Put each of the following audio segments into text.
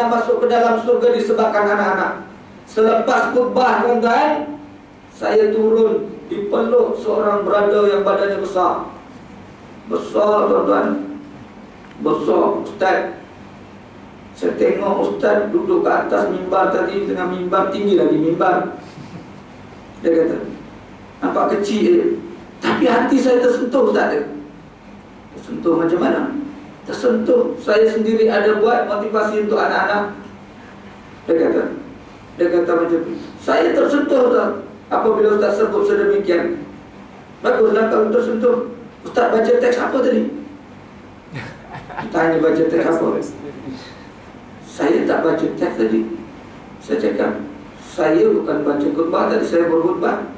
masuk ke dalam surga disebabkan anak-anak. Selepas khutbah tuan-tuan, saya turun dipeluk seorang brother yang badannya besar. Besar tuan-tuan, besar ustaz. Saya tengok ustaz duduk ke atas mimbar tadi, tengah mimbar, tinggi lagi mimbar. Dia kata, nampak kecil tapi hati saya tersentuh ustaz. Tersentuh macam mana? Tersentuh, saya sendiri ada buat motivasi untuk anak-anak. Dia kata macam tu. Saya tersentuh ustaz apabila ustaz sebut sedemikian. Baguslah kalau tersentuh. Ustaz baca teks apa tadi? Tanya baca teks apa? Saya tak baca teks tadi. Saya cakap, saya bukan baca khutbah tadi, saya berkhutbah.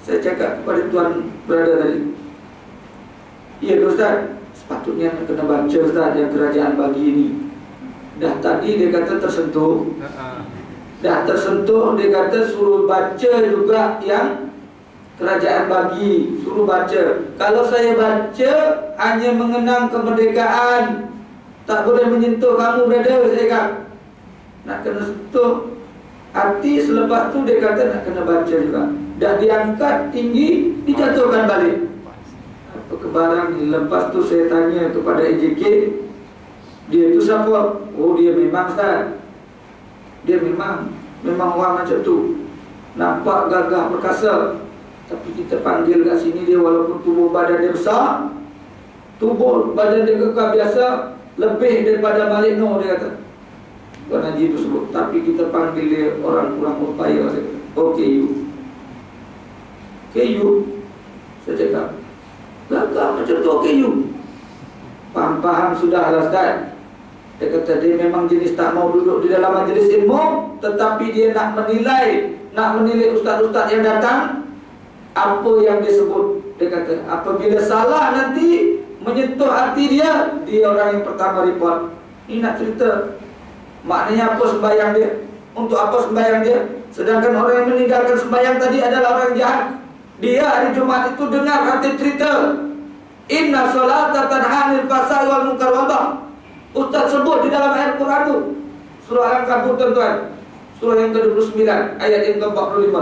Saya cakap kepada tuan berada tadi, iya ustaz, sepatutnya kena baca ustaz yang kerajaan bagi ini. Dah tadi dia kata tersentuh. Dah tersentuh, dia kata suruh baca juga yang kerajaan bagi. Suruh baca. Kalau saya baca hanya mengenang kemerdekaan, tak boleh menyentuh kamu brother. Saya kata nak kena sentuh hati. Selepas tu dia kata nak kena baca juga. Dah diangkat tinggi, dijatuhkan balik. Apa kebarang ni? Lepas tu saya tanya kepada AJK, dia itu siapa? Oh dia memang ustaz, dia memang orang macam tu, nampak gagah perkasa. Tapi kita panggil kat sini dia, walaupun tubuh badan dia besar, tubuh badan dia kekal biasa, lebih daripada Malik Noor, dia kata Tuan Haji tu sebut. Tapi kita panggil dia orang kurang upaya. Saya kata, okay you, saya cakap gagah macam tu, okay you, faham sudah lah ustaz. Dia kata dia memang jenis tak mau duduk di dalam majlis ilmu, tetapi dia nak menilai ustaz-ustaz yang datang, apa yang dia sebut. Dia kata apabila salah nanti menyentuh hati dia orang yang pertama report. Ini nak cerita maknanya apa sembahyang dia, untuk apa sembahyang dia. Sedangkan orang yang meninggalkan sembahyang tadi adalah orang yang jahat. Dia hari Jumaat itu dengar hati cerita, inna sholata tanha 'anil fahsya'i wal munkar wal baghi. Ustaz sebut di dalam ayat Quran itu, surah Al-Ankabut tuan-tuan, surah yang ke-29 ayat yang ke-45.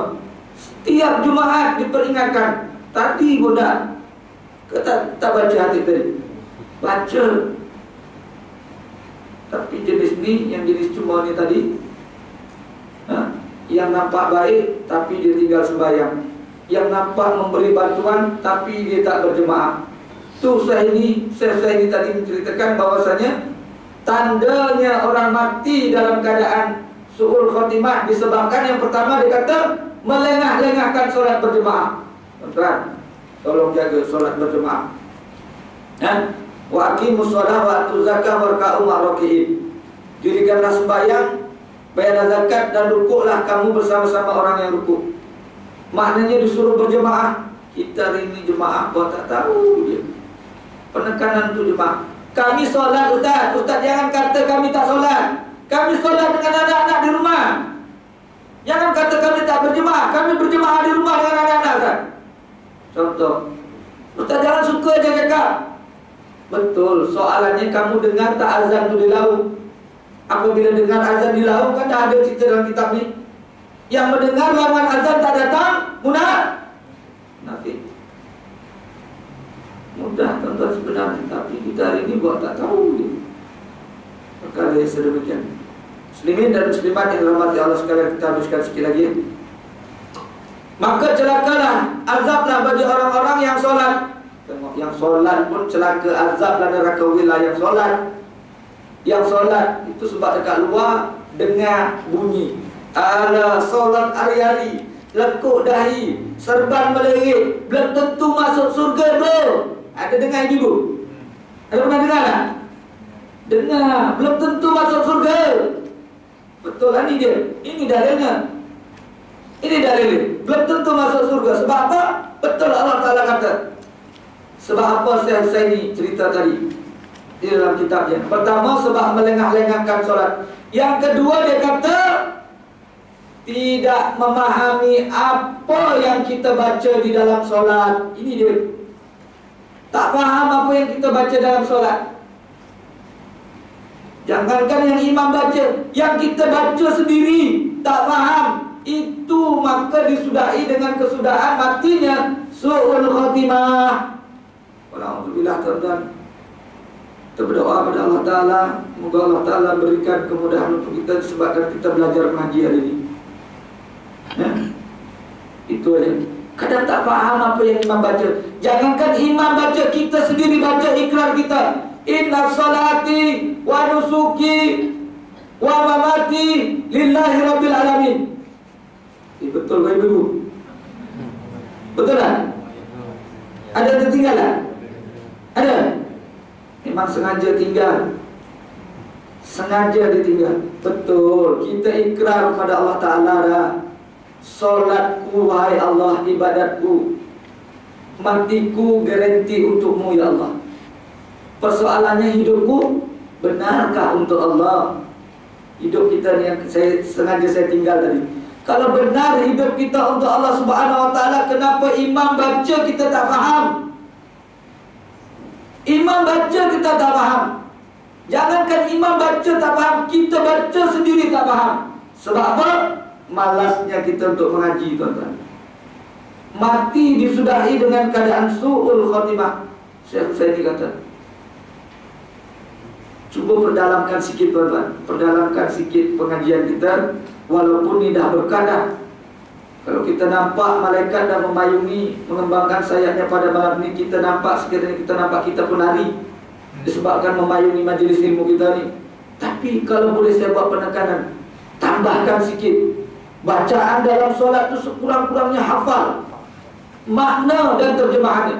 Setiap Jumaat diperingatkan. Tadi bunda kata tak baca hati tadi, baca. Tapi jenis ni, yang jenis cuma ni tadi, yang nampak baik tapi dia tinggal sembahyang, yang nampak memberi bantuan tapi dia tak berjemaah. Tu saya ini tadi menceritakan bahwasanya tandanya orang mati dalam keadaan su'ul khotimah disebabkan yang pertama dia kata melengah-lengahkan solat berjemaah. Tuan-tuan, tolong jaga solat berjemaah. Wa aqimus shalah wa atuz zakah warka'u ma'raki'in. Dirikanlah sembahyang, bayarlah zakat, dan rukuklah kamu bersama-sama orang yang rukuk. Maknanya disuruh berjemaah. Kita hari ini jemaah buat tak tahu dia. Penekanan tu jemaah. Kami solat ustaz. Ustaz jangan kata kami tak solat. Kami solat dengan anak-anak di rumah. Jangan kata kami tak berjemaah. Kami berjemaah di rumah dengan anak-anak ustaz. Contoh, ustaz jangan suka aja cakap. Betul, soalannya kamu dengar tak azan tu di laut. Apabila dengar azan di laut, kan dah ada cerita dalam kitab ni. Yang mendengar lawan azan tak datang, munafik. Mudah tuan-tuan sebenarnya, tapi kita hari ini buat tak tahu dia. Perkara yang sedemikian. Muslimin dan muslimat yang dirahmati Allah sekalian, kita habiskan sikit lagi. Maka celakalah, azablah bagi orang-orang yang solat. Tengok, yang solat pun celaka, azablah neraka wilayah yang solat. Yang solat itu sebab dekat luar dengar bunyi, ala solat hari-hari, lekuk dahi, serban melirik, belum tentu masuk surga bro. Ada dengar ibu? Ada pernah dengar tak? Dengar, belum tentu masuk surga. Betul lah ni dia. Ini dalilnya. Ini dalilnya. Belum tentu masuk surga. Sebab apa? Betul Allah Ta'ala kata. Sebab apa saya ni cerita tadi di dalam kitabnya. Pertama, sebab melengah-lengahkan solat. Yang kedua, dia kata tidak memahami apa yang kita baca di dalam solat. Ini dia. Tak faham apa yang kita baca dalam solat. Jangankan yang imam baca, yang kita baca sendiri tak faham, itu maka disudahi dengan kesudahan matinya su'ul khatimah. Alhamdulillah tuan-tuan, kita berdoa pada Allah Ta'ala, semoga Allah Ta'ala berikan kemudahan untuk kita disebabkan kita belajar mengaji hari ini. Ya? Itu aja. Kadang tak faham apa yang imam baca. Jangankan imam baca, kita sendiri baca ikrar kita, inna salati wa nusuki wa mamati lillahi rabbil alamin. Betul ke ibu? Betul tak? Ada tertinggal tak? Ada? Memang sengaja tinggal, sengaja ditinggal. Betul, kita ikrar kepada Allah Ta'ala dah. Solatku wahai Allah, ibadatku, matiku garanti untukmu ya Allah. Persoalannya hidupku benarkah untuk Allah? Hidup kita ni yang saya tinggal tadi. Kalau benar hidup kita untuk Allah Subhanahu Wa Taala, kenapa imam baca kita tak faham? Imam baca kita tak faham. Jangankan imam baca tak faham, kita baca sendiri tak faham. Sebab apa? Malasnya kita untuk mengaji, tuan-tuan. Mati disudahi dengan keadaan su'ul khatimah. Saya ini kata, cuba perdalamkan sikit, tuan-tuan. Perdalamkan sikit pengajian kita. Walaupun ini dah berkadar. Kalau kita nampak malaikat dah memayungi, mengembangkan sayapnya pada malam ini, kita nampak sekiranya kita nampak kita pun lari disebabkan memayungi majlis ilmu kita ni. Tapi kalau boleh saya buat penekanan, tambahkan sikit. Bacaan dalam solat itu sekurang-kurangnya hafal makna dan terjemahannya,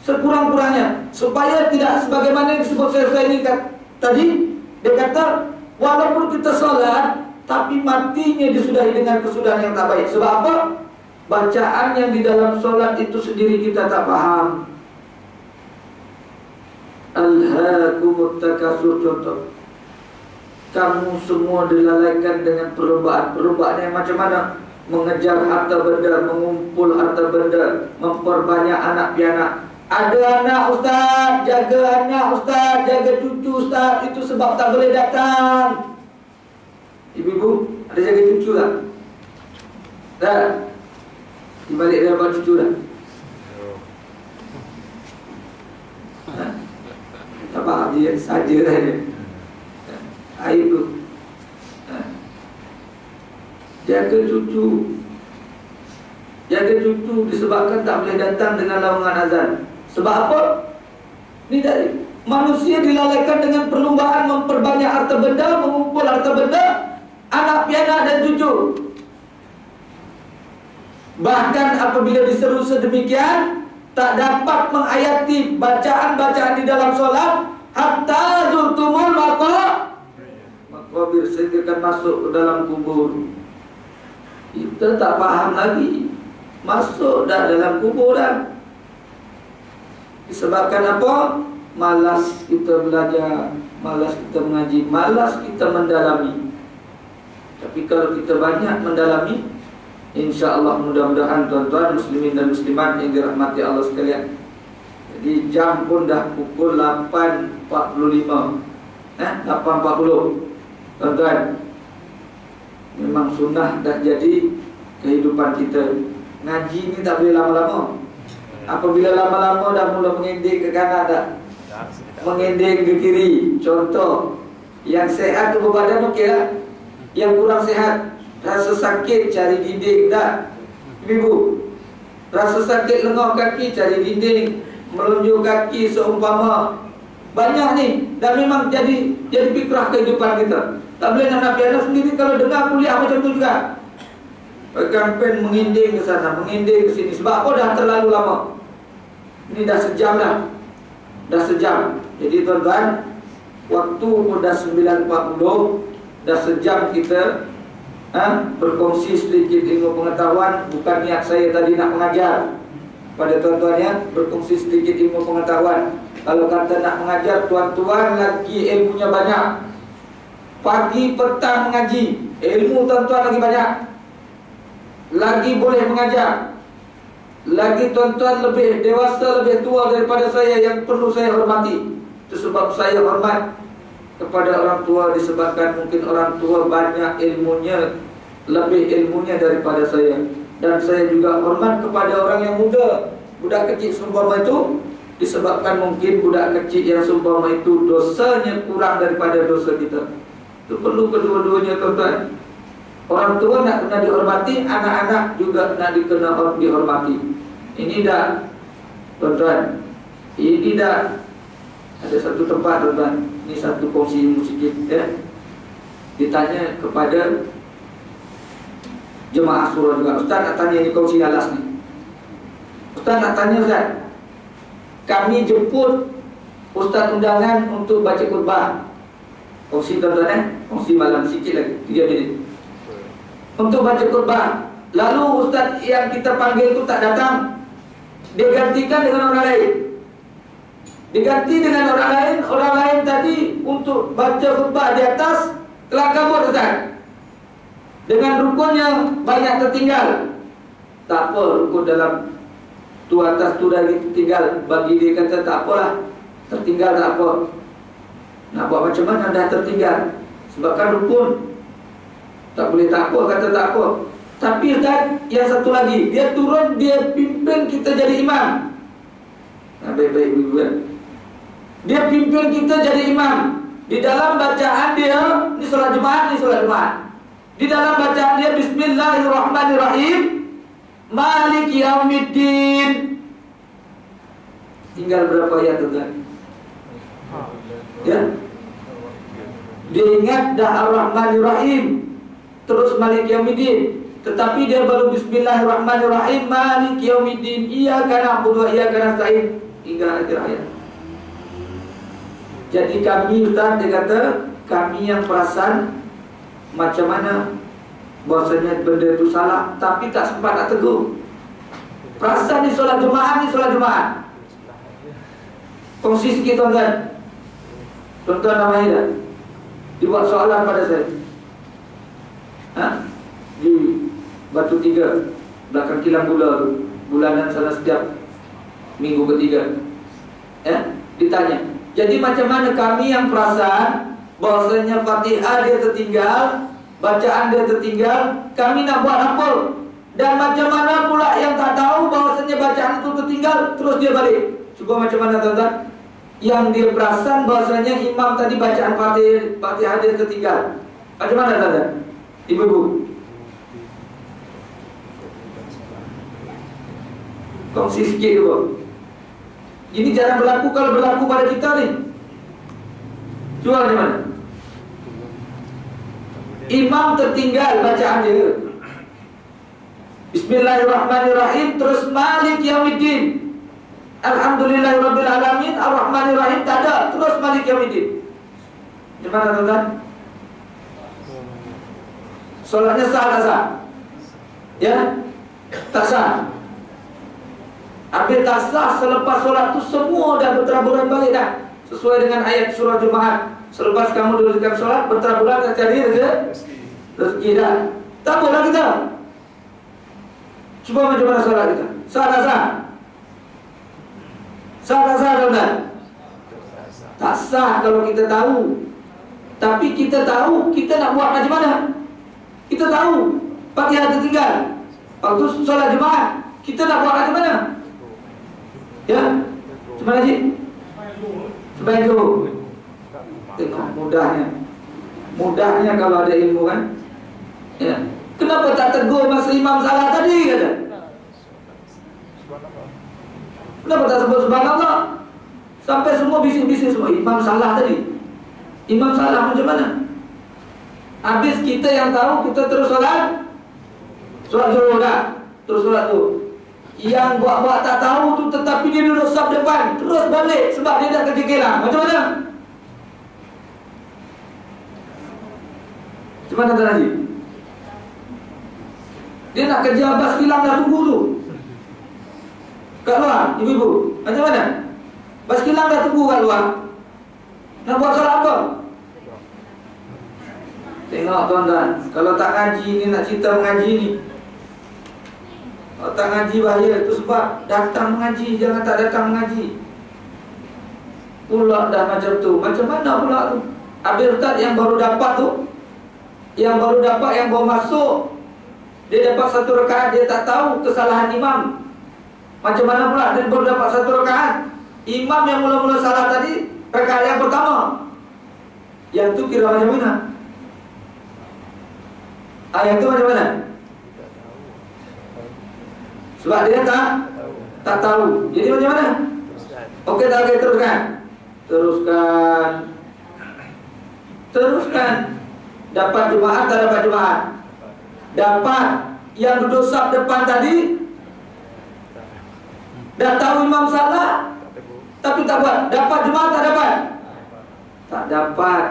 sekurang-kurangnya, supaya tidak sebagaimana yang disebut saya ini tadi. Dia kata walaupun kita solat, tapi matinya disudahi dengan kesudahan yang tak baik. Sebab apa? Bacaan yang di dalam solat itu sendiri kita tak faham. Alhaakumut takasur, contoh. Kamu semua dilalaikan dengan perlombaan. Perlombaan yang macam mana? Mengejar harta benda, mengumpul harta benda, memperbanyak anak pianak. Ada anak ustaz, jaga anak ustaz, jaga cucu ustaz. Itu sebab tak boleh datang. Ibu-ibu, ada jaga cucu tak? Tak? Di balik dia dapat cucu tak? Tak faham dia, saja saja. Air tu, jaga cucu. Jaga cucu disebabkan tak boleh datang dengan lawangan azan. Sebab apa? Ini dari manusia dilalaikan dengan perlombaan memperbanyak harta benda, mengumpul harta benda, anak pianak dan cucu. Bahkan apabila diseru sedemikian, tak dapat menghayati bacaan-bacaan di dalam solat, hatta zurtumul maqabir, sehingga akan masuk ke dalam kubur. Kita tak faham lagi, masuk dah dalam kubur dah. Disebabkan apa? Malas kita belajar, malas kita mengaji, malas kita mendalami. Tapi kalau kita banyak mendalami, insya-Allah mudah-mudahan tuan-tuan muslimin dan muslimat yang dirahmati Allah sekalian. Jadi jam pun dah pukul 8.45. 8.40. Tuan-tuan, memang sunnah dah jadi kehidupan kita. Ngaji ni tak boleh lama-lama. Apabila lama-lama dah mula mengending ke kanan, dah mengending ke kiri. Contoh, yang sehat tubuh badan okey lah. Yang kurang sehat, rasa sakit cari dinding dah. Ibu, rasa sakit lengan kaki cari dinding, melunjuk kaki seumpama. Banyak ni, dan memang jadi fikrah kehidupan kita. Tak boleh nak piano sendiri. Kalau dengar kuliah macam tu juga, pegang pen menginding ke sana, menginding ke sini. Sebab apa? Dah terlalu lama. Ini dah sejam dah. Dah sejam. Jadi tuan-tuan, waktu pun dah 9.40. Dah sejam kita berkongsi sedikit ilmu pengetahuan. Bukan niat saya tadi nak mengajar pada tuan-tuan ya, berkongsi sedikit ilmu pengetahuan. Kalau kata nak mengajar, tuan-tuan lagi ilmunya banyak. Pagi petang mengaji, ilmu tuan-tuan lagi banyak. Lagi boleh mengajar. Lagi tuan-tuan lebih dewasa, lebih tua daripada saya, yang perlu saya hormati. Itu sebab saya hormat kepada orang tua disebabkan mungkin orang tua banyak ilmunya, lebih ilmunya daripada saya. Dan saya juga hormat kepada orang yang muda. Budak kecil seumpama itu disebabkan mungkin budak kecil yang seumpama itu dosanya kurang daripada dosa kita. Itu perlu kedua-duanya, tuan-tuan. Orang tua nak kena dihormati, anak-anak juga nak dihormati. Ini dah, tuan-tuan. Ini dah. Ada satu tempat, tuan-tuan. Ini satu kongsi ilmu sikit, ya. Ditanya kepada jemaah surah juga, Ustaz nak tanya ini kongsi alas ni. Ustaz nak tanya, Ustaz, kami jemput Ustaz undangan untuk baca khutbah. Kongsi, tuan-tuan, kongsi malam sikit lagi, 3 minit. Untuk baca khutbah. Lalu Ustaz yang kita panggil itu tak datang. Dia gantikan dengan orang lain. Diganti dengan orang lain tadi untuk baca khutbah di atas telah kabur, Ustaz. Dengan rukun yang banyak tertinggal. Tak apa, rukun dalam tu atas tu dah tertinggal. Bagi dia kata tak apalah, tertinggal tak apa. Nak buat macam mana dah tertinggal? Sebabkan rukun. Tak boleh tak apa, kata tak apa. Tapi Ustaz, yang satu lagi, dia turun, dia pimpin kita jadi imam. Baik-baik ibu, ya. Dia pimpin kita jadi imam. Di dalam bacaan dia, ni solat Jumaat, ni solat Jumaat. Di dalam bacaan dia, Bismillahirrahmanirrahim, Maliki Yaumiddin. Tinggal berapa ayat, tuan? Ya. Dia ingat dah Ar-Rahmanirrahim, terus Maliki Yaumiddin. Tetapi dia baru Bismillahirrahmanirrahim, Maliki Yaumiddin, Iyyaka na'budu wa iyyaka nasta'in, hingga akhir ayat. Jadi kami, Ustaz, dia kata, kami yang perasan macam mana bahasanya benda itu salah, tapi tak sempat nak tegur. Perasan ni solat Jumaat, ni solat Jumaat. Kongsi sikit, tuan-tuan. Tuan-tuan namanya dah dibuat soalan pada saya. Di Batu Tiga, belakang kilang gula tu, bulanan sana setiap minggu ketiga. Ditanya, jadi macam mana kami yang perasan bahasanya Fatihah dia tertinggal, bacaan dia tertinggal, kami nak buat apa? Dan macam mana pula yang tak tahu bahasanya bacaan itu tertinggal, terus dia balik. Cuba macam mana, tuan-tuan? Yang dia perasan bahasanya imam tadi bacaan Fatihah dia tertinggal. Macam mana, tuan-tuan? Ibu-ibu, kongsi sikit dulu. Ini jarang berlaku kalau berlaku pada kita ni. Cuba macam mana? Imam tertinggal bacaan dia, Bismillahirrahmanirrahim, terus Malik Yaumiddin, Alhamdulillahirabbil alamin, Ar-Rahmanirrahim, tak ada, terus Malik Yaumiddin. Macam mana, tuan-tuan? Solatnya sah tak sah? Ya? Tak sah. Habis tak sah, selepas solat tu semua dah berteraburan balik dah. Sesuai dengan ayat surah Jumaat. Selepas kamu dudukkan solat, berteraburan tak cari rezeki dah. Tak apalah kita. Cuba macam mana solat kita? Sah tak sah? Sah tak sah, tuan-tuan? Tak sah kalau kita tahu. Tapi kita tahu, kita nak buat macam mana? Kita tahu Fatihah tertinggal, waktu solat Jumaat, kita nak buat macam mana? Ya? Macam mana, Cik? Sebaik itu. Tengok mudahnya. Mudahnya kalau ada ilmu, kan? Ya. Kenapa tak tegur masa imam salah tadi, kata? Kenapa tak sebut subhanallah? Sampai semua bising-bising semua, imam salah tadi. Imam salah macam mana? Habis kita yang tahu, kita terus solat zuhur dah, terus solat tu. Yang buat-buat tak tahu tu, tetapi dia duduk saf depan, terus balik sebab dia dah kekikiran. Macam mana? Macam mana, Tuan Haji? Dia nak kerja bas kilang dah tunggu tu kat luar, ibu-ibu. Macam mana? Bas kilang dah tunggu kat luar, nak buat solat apa? Tengok, tuan-tuan, kalau tak ngaji ni, nak cerita mengaji ni, kalau tak ngaji bahaya. Itu sebab datang mengaji, jangan tak datang mengaji. Pula dah macam tu, macam mana pula tu? Habis Ustaz yang baru dapat tuh, yang baru dapat, yang baru masuk, dia dapat 1 rakaat, dia tak tahu kesalahan imam. Macam mana pula dia baru dapat 1 rakaat? Imam yang mula-mula salah tadi rakaat yang pertama. Yang tu kira macam mana? Yang tu macam mana? Sebab dia tak tahu. Jadi macam mana? Okey tak, okey, teruskan. Dapat Jumaat tak dapat Jumaat? Dapat. Yang duduk saf depan tadi dah tahu imam salah tapi tak buat. Dapat Jumaat tak dapat? Tak dapat.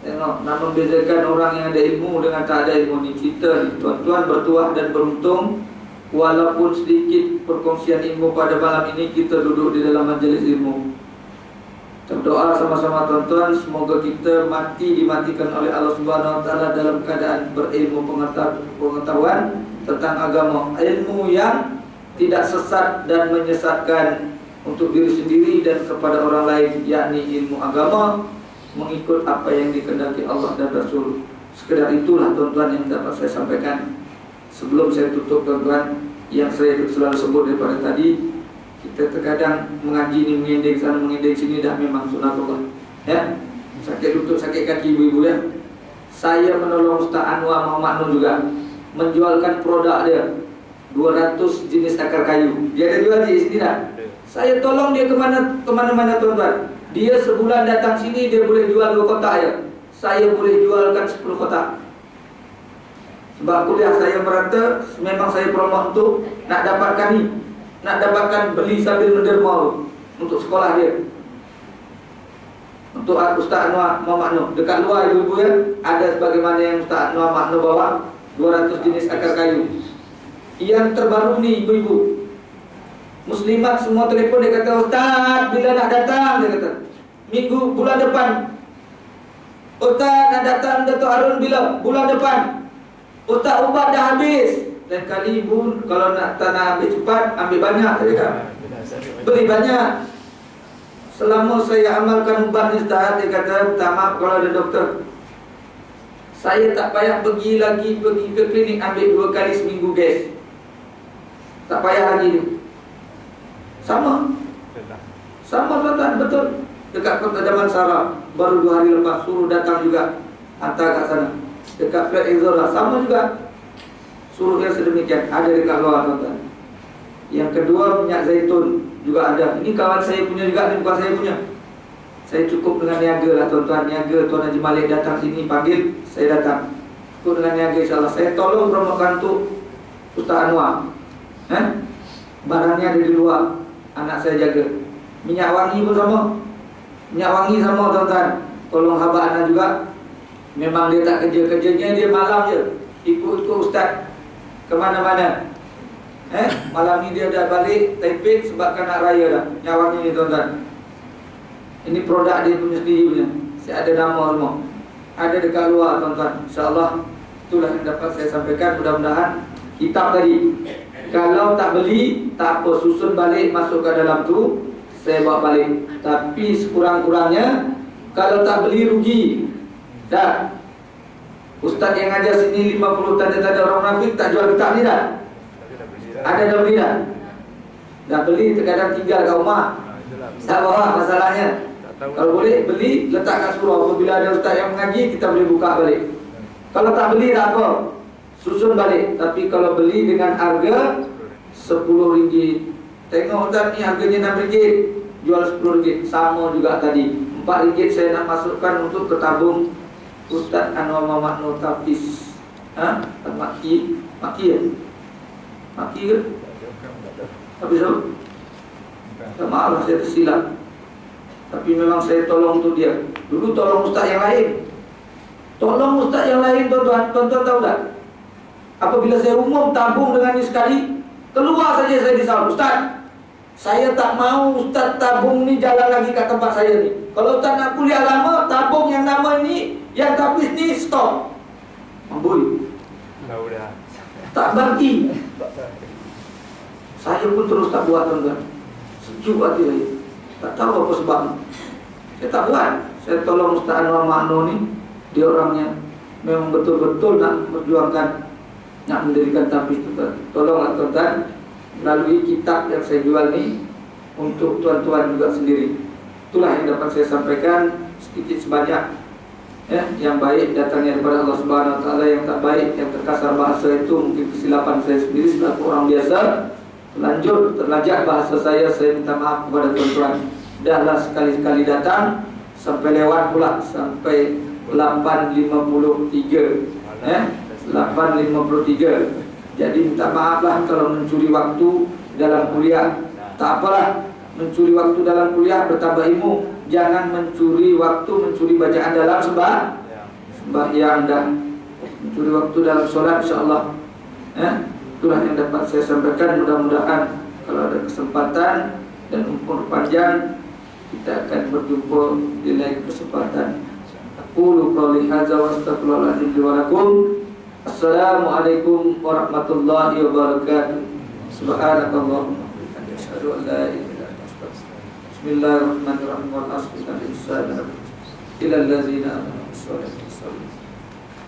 Tengok, nak membezakan orang yang ada ilmu dengan tak ada ilmu ni. Kita tuan-tuan bertuah dan beruntung, walaupun sedikit perkongsian ilmu pada malam ini, kita duduk di dalam majlis ilmu. Kita berdoa sama-sama tuan-tuan, semoga kita dimatikan oleh Allah Subhanahu Wa Taala dalam keadaan berilmu, pengetahuan tentang agama, ilmu yang tidak sesat dan menyesatkan untuk diri sendiri dan kepada orang lain, yakni ilmu agama, mengikut apa yang dikehendaki Allah dan Rasul. Sekedar itulah tuan-tuan yang dapat saya sampaikan. Sebelum saya tutup tuan-tuan, yang saya selalu sebut daripada tadi, kita terkadang mengaji ni mengending sana mengending sini dah memang sunatullah. Ya, sakit lutut, sakit kaki ibu-ibu ya. Saya menolong Ustaz Anwar Muhammad Nur juga menjualkan produk dia, 200 jenis akar kayu. Dia ada jual di sini dah. Saya tolong dia kemana-mana tuan-tuan. Dia sebulan datang sini, dia boleh jual 2 kotak ya. Saya boleh jualkan 10 kotak. Sebab kuliah saya merata, memang saya promote untuk nak dapatkan ni, nak dapatkan beli sambil menderma untuk sekolah dia. Untuk Ustaz Anwar Muhammad Nur. Dekat luar ibu-ibu ya, ada sebagaimana yang Ustaz Anwar Muhammad Nur bawa, 200 jenis akar kayu. Yang terbaru ni ibu-ibu, muslimat semua telefon, dia kata, Ustaz bila nak datang, dia kata minggu bulan depan. Ustaz nak datang Dato' Harun bila? Bulan depan. Ustaz ubat dah habis. Dan kali ibu kalau nak tanah habis cepat, ambil banyak, saya kata. Beli banyak. Selama saya amalkan ubat ni Ustaz, dia kata, minta maaf kalau ada doktor, saya tak payah pergi ke klinik ambil 2 kali seminggu gas. Tak payah lagi ni. Sama tuan-tuan, betul. Dekat Kota Damansara, baru 2 hari lepas suruh datang juga, hantar kat sana. Dekat Flat Exora, sama juga, suruh yang sedemikian. Ada dekat luar tuan-tuan. Yang kedua, minyak zaitun juga ada. Ini kawan saya punya juga, ini bukan saya punya. Saya cukup dengan niaga lah tuan-tuan. Niaga Tuan Haji Malik datang sini, panggil, saya datang. Cukup dengan niaga insyaAllah. Saya tolong promokan untuk Ustaz Anwar. Barangnya ada di luar, anak saya jaga. Minyak wangi pun sama. Minyak wangi sama tuan-tuan. Tolong haba anak juga. Memang dia tak kerja-kerjanya, dia malam je ikut-ikut Ustaz kemana-mana. Malam ni dia dah balik Taipei sebab nak raya dah. Minyak wangi ni tuan-tuan, ini produk dia punya sendiri punya. Saya ada nama semua, ada dekat luar tuan-tuan. InsyaAllah itulah yang dapat saya sampaikan. Mudah-mudahan kitab tadi, kalau tak beli, tak apa, susun balik, masuk ke dalam tu, saya bawa balik. Tapi sekurang-kurangnya, kalau tak beli rugi. Dah, Ustaz yang ajar sini 50 tanda-tanda orang munafik tak jual kitab ni dah. Ada dah beli dah. Dah beli, terkadang tinggal kat rumah, tak bawa masalahnya. Kalau boleh beli, letak kat surau. Apabila ada ustaz yang mengaji, kita boleh buka balik. Kalau tak beli tak apa, susun balik. Tapi kalau beli dengan harga RM10, tengok ustaz ni harganya RM6, jual RM10. Sama juga tadi, RM4 saya nak masukkan untuk ke tabung Ustaz Anwar Muhammad Nur Tafiz. Maki ya? Maki ke? Habis apa? Maaf lah, saya tersilap. Tapi memang saya tolong untuk dia. Dulu tolong ustaz yang lain. Tolong ustaz yang lain tuan-tuan. Tuan-tuan tahu tak? Apabila saya umum tabung dengan ini sekali, keluar saja saya disahut. Ustaz, saya tak mau ustaz tabung ni jalan lagi kat tempat saya ni. Kalau ustaz nak kuliah lama, tabung yang nama ni, yang Tafiz ni, stop. Amboi, tak bagi. Saya pun terus tak buat tuan-tuan. Sejuk hati saya. Tak tahu apa sebab. Saya tak buat. Saya tolong Ustaz Anwar Ma'no nih, dia orangnya memang betul-betul nak memperjuangkan, nak mendirikan tapis itu. Tolonglah tuan-tuan, melalui kitab yang saya jual nih, untuk tuan-tuan juga sendiri. Itulah yang dapat saya sampaikan sedikit sebanyak. Ya, yang baik datangnya daripada Allah Subhanahu Wa Taala, yang tak baik, yang terkasar bahasa itu mungkin kesilapan saya sendiri sebagai orang biasa. Terlanjur bahasa saya minta maaf kepada tuan-tuan. Dahlah sekali-sekali datang sampai lewat pula, sampai 8.53 8.53. Jadi minta maaflah kalau mencuri waktu dalam kuliah. Tak apalah, mencuri waktu dalam kuliah bertambah ilmu. Jangan mencuri waktu, mencuri bacaan dalam sembahyang dan mencuri waktu dalam sholat, insyaAllah. Itulah yang dapat saya sampaikan. Mudah-mudahan kalau ada kesempatan dan umur panjang, kita akan berjumpa di lain kesempatan. Aqulu qouli hadza wa astaghfirullahaladzim li wa lakum. Assalamualaikum warahmatullahi wabarakatuh. Subhanakallahumma wa bihamdika asyhadu an la ilaha illa anta astaghfiruka. Bismillahirrahmanirrahim. Wal 'asri innal insana illa allazina amanu bis-solati was-salam.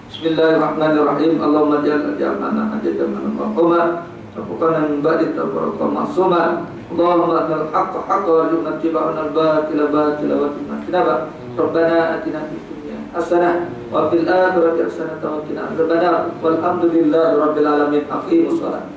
Bismillahirrahmanirrahim. Allahumma ja'alna hajatan min maqama taqana min ba'di tabaraka ma'suma. Allahumma al haqqa haqqa warzuqna ittiba'ana al-batila batila wa tinaba. Rabbana atina fid dunya hasanah wa fil akhirati hasanah wa qina adzabannar. Walhamdulillahi rabbil alamin. Aqimus shalah.